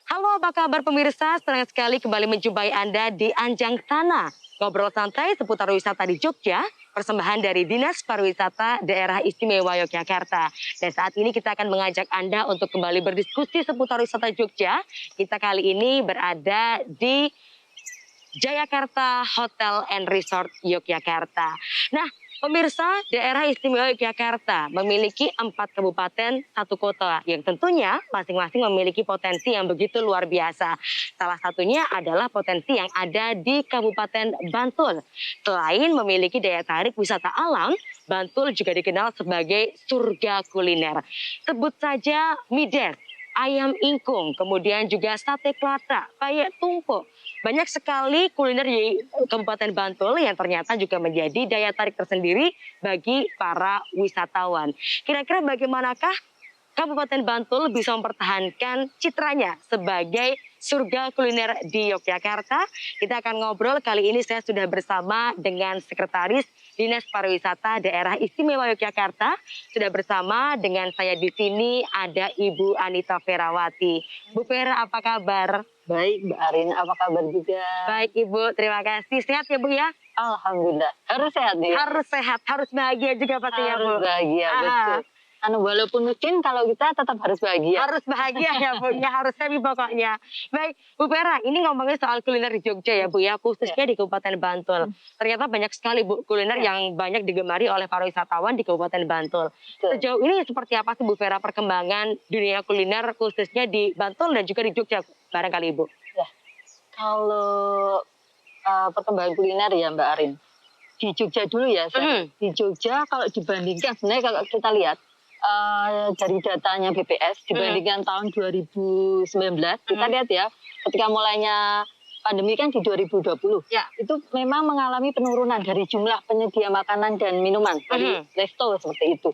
Halo, apa kabar pemirsa? Senang sekali kembali menjumpai Anda di Anjang Tanah. Ngobrol santai seputar wisata di Jogja, persembahan dari Dinas Pariwisata Daerah Istimewa Yogyakarta. Dan saat ini kita akan mengajak Anda untuk kembali berdiskusi seputar wisata Jogja. Kita kali ini berada di Jayakarta Hotel and Resort Yogyakarta. Nah, pemirsa, daerah istimewa Yogyakarta memiliki 4 kabupaten, 1 kota yang tentunya masing-masing memiliki potensi yang begitu luar biasa. Salah satunya adalah potensi yang ada di Kabupaten Bantul. Selain memiliki daya tarik wisata alam, Bantul juga dikenal sebagai surga kuliner. Sebut saja Mides, ayam ingkung, kemudian juga sate kelata, payek tumpuk. Banyak sekali kuliner di Kabupaten Bantul yang ternyata juga menjadi daya tarik tersendiri bagi para wisatawan. Kira-kira bagaimanakah Kabupaten Bantul bisa mempertahankan citranya sebagai surga kuliner di Yogyakarta? Kita akan ngobrol, kali ini saya sudah bersama dengan Sekretaris Dinas Pariwisata Daerah Istimewa Yogyakarta. Sudah bersama dengan saya di sini ada Ibu Anita Ferawati. Bu Vera, apa kabar? Baik, Mbak Arin, apa kabar juga? Baik Ibu, terima kasih. Sehat ya Bu ya? Alhamdulillah, harus sehat ya? Harus sehat, harus bahagia juga pastinya Bu. Harus bahagia, betul. Walaupun miskin, kalau kita tetap harus bahagia. Harus bahagia ya Bu, ya harus happy pokoknya. Baik, Bu Vera, ini ngomongin soal kuliner di Jogja ya Bu ya, khususnya di Kabupaten Bantul. Ternyata banyak sekali Bu kuliner yang banyak digemari oleh para wisatawan di Kabupaten Bantul. Sejauh ini seperti apa sih Bu Vera perkembangan dunia kuliner khususnya di Bantul dan juga di Jogja barangkali Bu? Ya, kalau perkembangan kuliner ya Mbak Arin, di Jogja dulu ya. Di Jogja kalau dibandingkan, sebenarnya kalau kita lihat, dari datanya BPS dibandingkan tahun 2019, kita lihat ya, ketika mulainya pandemi kan di 2020, itu memang mengalami penurunan dari jumlah penyedia makanan dan minuman dari resto seperti itu.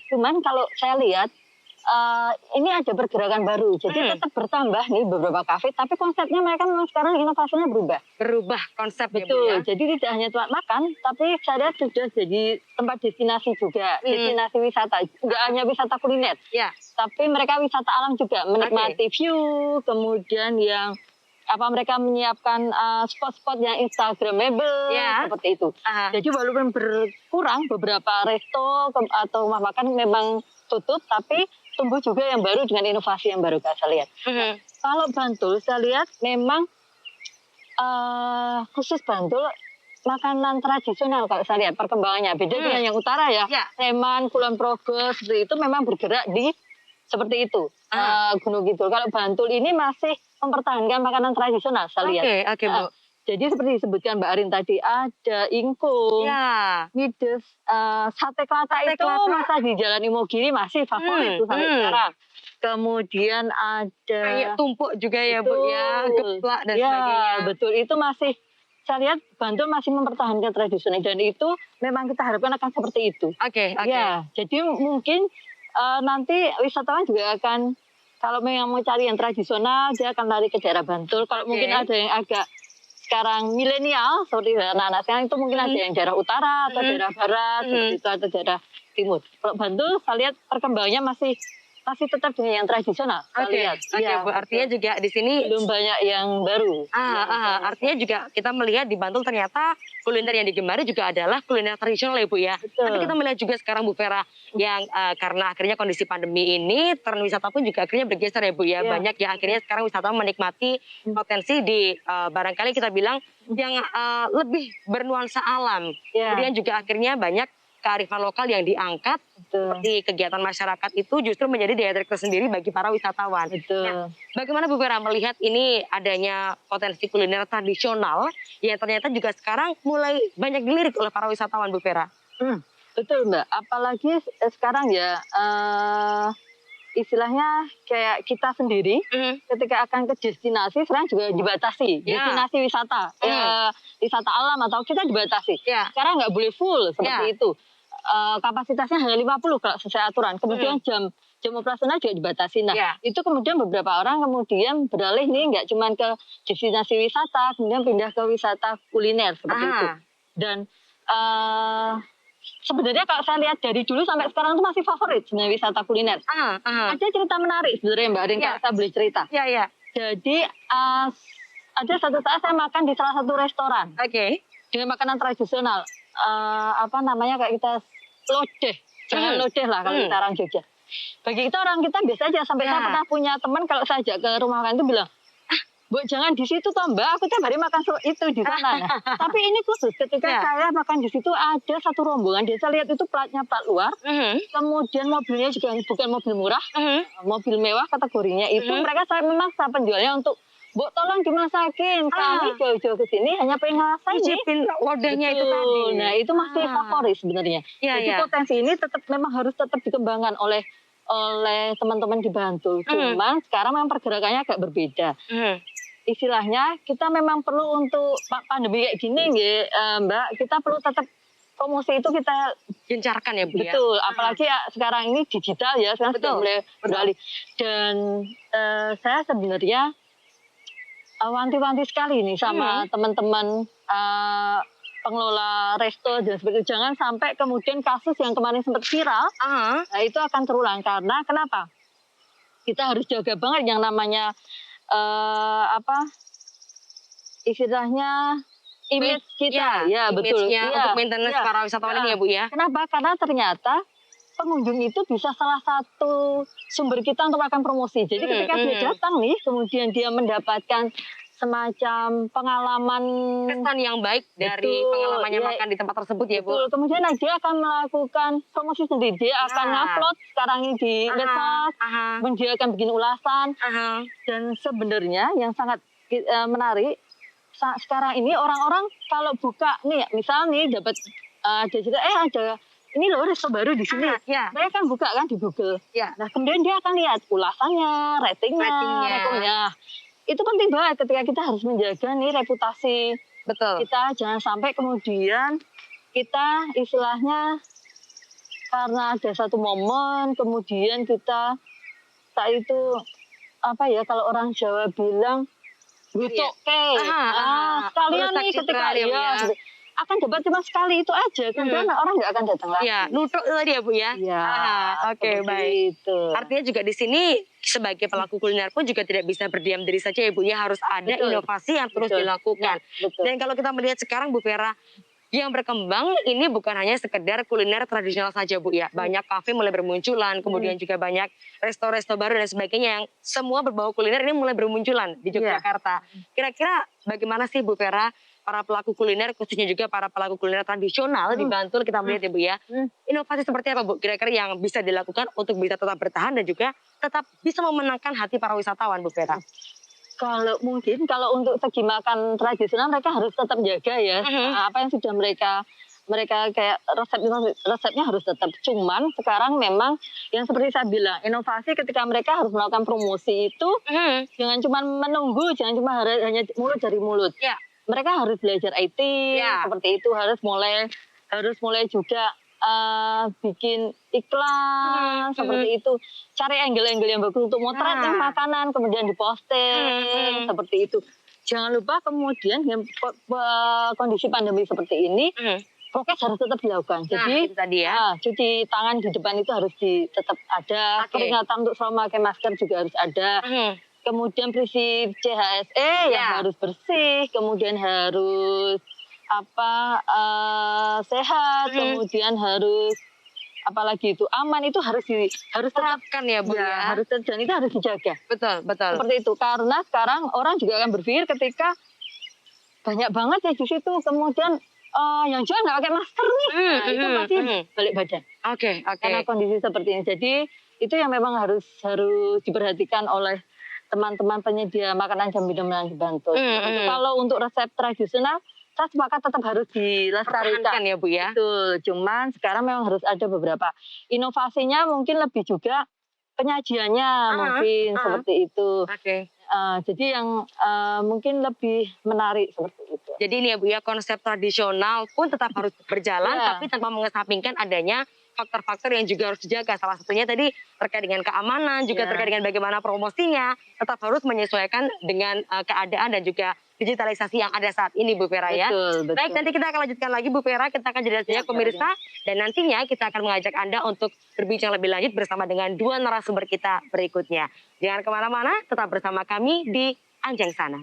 Cuman kalau saya lihat, ini ada pergerakan baru, jadi tetap bertambah nih beberapa kafe, tapi konsepnya mereka memang sekarang inovasinya berubah. Berubah konsep ya Bu Betul, ya? jadi tidak hanya tempat makan, tapi saya lihat sudah jadi tempat destinasi juga, destinasi wisata. Nggak hanya wisata kuliner, tapi mereka wisata alam juga, menikmati view, kemudian yang mereka menyiapkan spot-spot yang instagramable, seperti itu. Jadi walaupun berkurang beberapa resto atau rumah makan memang tutup, tapi tumbuh juga yang baru dengan inovasi yang baru saya lihat. Kalau Bantul saya lihat memang khusus Bantul makanan tradisional kalau saya lihat perkembangannya beda dengan yang utara ya. Sleman, Kulon Progo seperti itu memang bergerak di seperti itu. Gunung Kidul. Kalau Bantul ini masih mempertahankan makanan tradisional saya lihat. Bu. Jadi seperti disebutkan Mbak Arin tadi, ada ingkung, mides, sate kelata itu masa di Jalan Imogiri masih favorit sampai sekarang. Kemudian ada kayak tumpuk juga ya Bu ya, geplak dan sebagainya. Betul, itu masih saya lihat Bantul masih mempertahankan tradisional dan itu memang kita harapkan akan seperti itu. Ya, jadi mungkin nanti wisatawan juga akan, kalau memang mau cari yang tradisional dia akan lari ke daerah Bantul. Kalau mungkin ada yang agak sekarang milenial seperti anak-anak sekarang itu mungkin ada yang daerah utara atau daerah barat seperti itu atau daerah timur. Kalau Bantul saya lihat perkembangannya masih tetap dengan yang tradisional. Bu, artinya juga di sini belum banyak yang baru. Artinya juga kita melihat di Bantul ternyata kuliner yang digemari juga adalah kuliner tradisional ya Bu ya. Tapi kita melihat juga sekarang Bu Vera yang karena akhirnya kondisi pandemi ini, tren wisata pun juga akhirnya bergeser ya Bu ya. Banyak yang akhirnya sekarang wisatawan menikmati potensi di barangkali kita bilang yang lebih bernuansa alam. Kemudian juga akhirnya banyak kearifan lokal yang diangkat seperti kegiatan masyarakat itu justru menjadi daya tarik tersendiri bagi para wisatawan. Nah, bagaimana Bu Vera melihat ini adanya potensi kuliner tradisional yang ternyata juga sekarang mulai banyak dilirik oleh para wisatawan Bu Vera? Betul Mbak, apalagi sekarang ya istilahnya kayak kita sendiri ketika akan ke destinasi sekarang juga dibatasi, destinasi wisata, wisata alam atau kita dibatasi. Sekarang nggak boleh full seperti itu. Kapasitasnya hanya 50 kalau sesuai aturan. Kemudian jam operasional juga dibatasi. Nah, itu kemudian beberapa orang kemudian beralih nih nggak cuma ke destinasi wisata, kemudian pindah ke wisata kuliner seperti itu. Dan sebenarnya kalau saya lihat dari dulu sampai sekarang itu masih favorit sebenarnya wisata kuliner. Ada cerita menarik sebenarnya Mbak Arin kalau saya boleh cerita. Jadi ada satu saat saya makan di salah satu restoran Oke. dengan makanan tradisional. Apa namanya kayak kita lodeh. Jangan lodeh lah kalau kita orang Jogja. Bagi kita orang kita biasa aja. Sampai saya pernah punya teman kalau saya ajak ke rumah makan itu bilang, Bu, jangan di situ toh Mbak, aku tiap hari makan itu di sana. Nah, tapi ini khusus ketika saya makan di situ ada satu rombongan, dia saya lihat itu platnya plat luar, kemudian mobilnya juga bukan mobil murah, mobil mewah kategorinya itu mereka saya memaksa penjualnya untuk, Bu, tolong dimasakin, kami jauh-jauh ke sini hanya pengen ngerasain Cicipin lodehnya itu tadi. Nah, itu masih favorit sebenarnya. Jadi potensi ini memang harus tetap dikembangkan oleh teman-teman di Bantul. Cuman sekarang memang pergerakannya agak berbeda. Istilahnya kita memang perlu untuk pandemi kayak gini Mbak, kita perlu tetap promosi itu kita gencarkan ya Bu ya. Betul, apalagi sekarang ini digital ya, sekarang sudah mulai beralih. Dan saya sebenarnya wanti-wanti sekali nih sama teman-teman pengelola resto dan sebagainya. Jangan sampai kemudian kasus yang kemarin sempat viral, nah itu akan terulang. Karena kenapa? Kita harus jaga banget yang namanya istilahnya image kita. Ya, betul. Untuk maintenance para wisatawan ini ya Bu ya. Kenapa? Karena ternyata pengunjung itu bisa salah satu sumber kita untuk melakukan promosi. Jadi ketika dia datang nih, kemudian dia mendapatkan semacam pengalaman kesan yang baik dari pengalamannya makan di tempat tersebut ya Bu. Betul. Kemudian dia akan melakukan promosi sendiri. Dia akan ngupload sekarang ini di medsos, kemudian dia akan bikin ulasan. Dan sebenarnya yang sangat menarik sekarang ini orang-orang kalau buka nih, misal nih dapat ada cerita ada ini loh resto baru di sini. Mereka kan buka kan di Google. Nah kemudian dia akan lihat ulasannya, ratingnya, rekomnya. Itu penting banget ketika kita harus menjaga nih reputasi kita, jangan sampai kemudian kita istilahnya karena ada satu momen kemudian kita saat itu kalau orang Jawa bilang butoke, sekalian nih ketika akan dapat cuma sekali itu aja, kemudian orang nggak akan datang lagi. Nutuk tadi ya Bu ya. Oke, baik. Itu. Artinya juga di sini sebagai pelaku kuliner pun juga tidak bisa berdiam diri saja ya Bu ya, harus ada inovasi yang terus dilakukan. Dan kalau kita melihat sekarang Bu Vera, yang berkembang ini bukan hanya sekedar kuliner tradisional saja Bu ya. Banyak kafe mulai bermunculan, kemudian juga banyak resto-resto baru dan sebagainya yang semua berbau kuliner ini mulai bermunculan di Yogyakarta. Kira-kira bagaimana sih Bu Vera para pelaku kuliner, khususnya juga para pelaku kuliner tradisional di Bantul kita melihat ya Bu ya. Inovasi seperti apa Bu kira-kira yang bisa dilakukan untuk bisa tetap bertahan dan juga tetap bisa memenangkan hati para wisatawan Bu Vera? Kalau untuk segi makan tradisional mereka harus tetap jaga ya. Apa yang sudah mereka kayak resepnya harus tetap. Cuman sekarang memang yang seperti saya bilang, inovasi ketika mereka harus melakukan promosi itu jangan cuma menunggu, jangan cuma hanya mulut dari mulut. Mereka harus belajar IT seperti itu, harus mulai juga bikin iklan seperti itu, cari angle-angle yang bagus untuk motret makanan kemudian diposting seperti itu. Jangan lupa kemudian dengan kondisi pandemi seperti ini prokes harus tetap dilakukan. Jadi cuci tangan di depan itu harus tetap ada, peringatan untuk selalu memakai masker juga harus ada. Kemudian prinsip CHSE yang harus bersih, kemudian harus sehat, kemudian harus apalagi itu aman, itu harus terapkan ya Bu ya. Harus, dan itu harus dijaga. Betul. Seperti itu, karena sekarang orang juga akan berpikir ketika banyak banget ya di situ, kemudian yang jual nggak pakai masker nih, itu pasti balik badan. Karena kondisi seperti ini, jadi itu yang memang harus diperhatikan oleh teman-teman penyedia makanan dan minuman di Bantul. Kalau untuk resep tradisional, saya sepakat tetap harus dilestarikan ya Bu ya. Betul. Cuman sekarang memang harus ada beberapa inovasinya, mungkin lebih juga penyajiannya mungkin seperti itu. Jadi yang mungkin lebih menarik seperti itu. Jadi ini ya Bu ya, konsep tradisional pun tetap harus berjalan tapi tanpa mengesampingkan adanya faktor-faktor yang juga harus dijaga. Salah satunya tadi terkait dengan keamanan, juga terkait dengan bagaimana promosinya, tetap harus menyesuaikan dengan keadaan dan juga digitalisasi yang ada saat ini Bu Vera ya. Betul, betul. Baik, nanti kita akan lanjutkan lagi Bu Vera, kita akan jeda saja pemirsa. Dan nantinya kita akan mengajak Anda untuk berbincang lebih lanjut bersama dengan dua narasumber kita berikutnya. Jangan kemana-mana, tetap bersama kami di Anjang Sana.